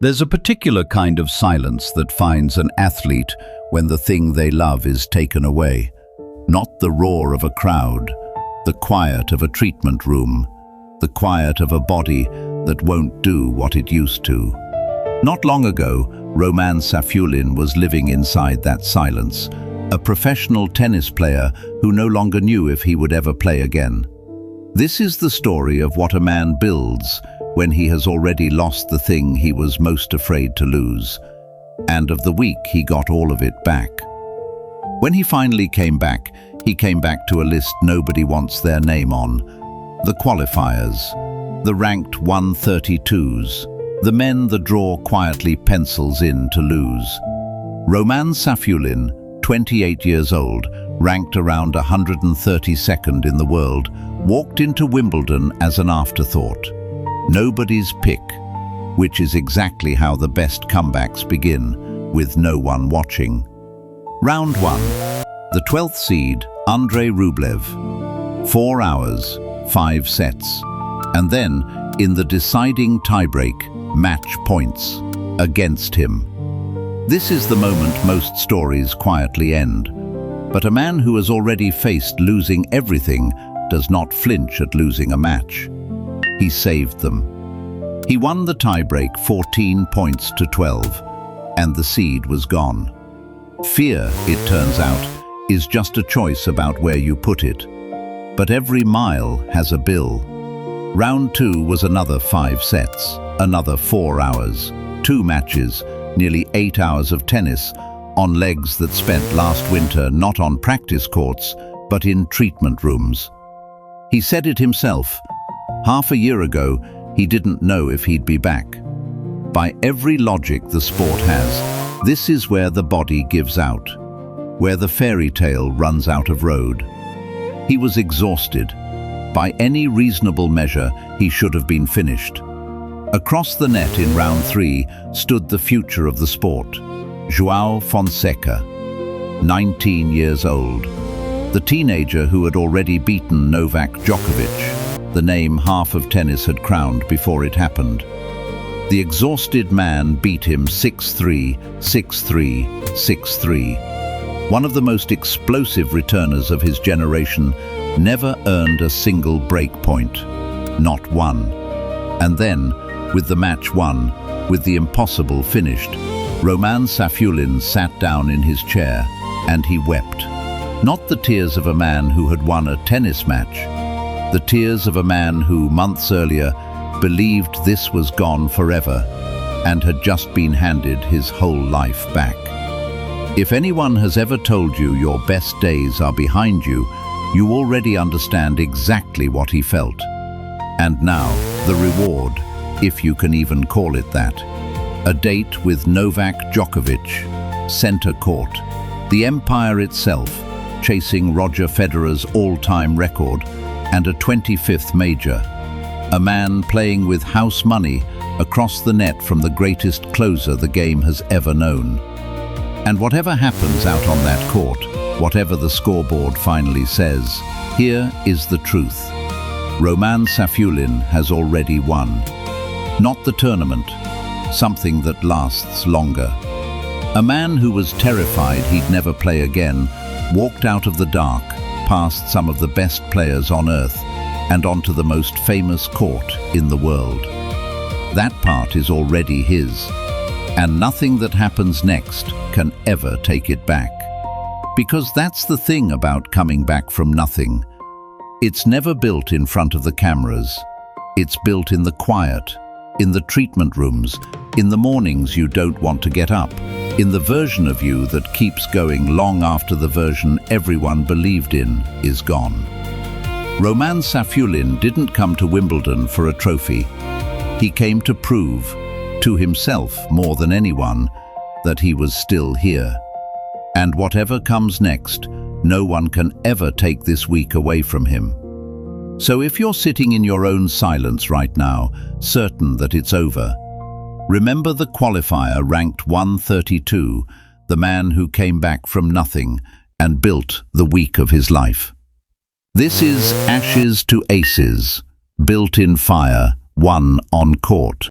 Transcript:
There's a particular kind of silence that finds an athlete when the thing they love is taken away. Not the roar of a crowd, the quiet of a treatment room, the quiet of a body that won't do what it used to. Not long ago, Roman Safiullin was living inside that silence, a professional tennis player who no longer knew if he would ever play again. This is the story of what a man builds when he has already lost the thing he was most afraid to lose, and of the week he got all of it back. When he finally came back, he came back to a list nobody wants their name on. The qualifiers, the ranked 132s, the men the draw quietly pencils in to lose. Roman Safiullin, 28 years old, ranked around 132nd in the world, walked into Wimbledon as an afterthought. Nobody's pick, which is exactly how the best comebacks begin, with no one watching. Round 1. The 12th seed, Andrey Rublev. 4 hours, 5 sets. And then, in the deciding tiebreak, match points against him. This is the moment most stories quietly end. But a man who has already faced losing everything does not flinch at losing a match. He saved them. He won the tiebreak 14 points to 12, and the seed was gone. Fear, it turns out, is just a choice about where you put it. But every mile has a bill. Round 2 was another 5 sets, another 4 hours, 2 matches, nearly 8 hours of tennis, on legs that spent last winter not on practice courts, but in treatment rooms. He said it himself. Half a year ago, he didn't know if he'd be back. By every logic the sport has, this is where the body gives out, where the fairy tale runs out of road. He was exhausted. By any reasonable measure, he should have been finished. Across the net in round 3 stood the future of the sport, João Fonseca, 19 years old, the teenager who had already beaten Novak Djokovic, the name half of tennis had crowned before it happened. The exhausted man beat him 6-3, 6-3, 6-3. One of the most explosive returners of his generation, never earned a single break point, not one. And then, with the match won, with the impossible finished, Roman Safiullin sat down in his chair, and he wept. Not the tears of a man who had won a tennis match, the tears of a man who, months earlier, believed this was gone forever and had just been handed his whole life back. If anyone has ever told you your best days are behind you, you already understand exactly what he felt. And now, the reward, if you can even call it that. A date with Novak Djokovic, center court, the empire itself, chasing Roger Federer's all-time record, and a 25th major. A man playing with house money across the net from the greatest closer the game has ever known. And whatever happens out on that court, whatever the scoreboard finally says, here is the truth. Roman Safiullin has already won. Not the tournament, something that lasts longer. A man who was terrified he'd never play again walked out of the dark, past some of the best players on earth, and onto the most famous court in the world. That part is already his, and nothing that happens next can ever take it back. Because that's the thing about coming back from nothing. It's never built in front of the cameras. It's built in the quiet, in the treatment rooms, in the mornings you don't want to get up, in the version of you that keeps going long after the version everyone believed in is gone. Roman Safiullin didn't come to Wimbledon for a trophy. He came to prove, to himself more than anyone, that he was still here. And whatever comes next, no one can ever take this week away from him. So if you're sitting in your own silence right now, certain that it's over, remember the qualifier ranked 132, the man who came back from nothing and built the week of his life. This is ashes to aces, built in fire, won on court.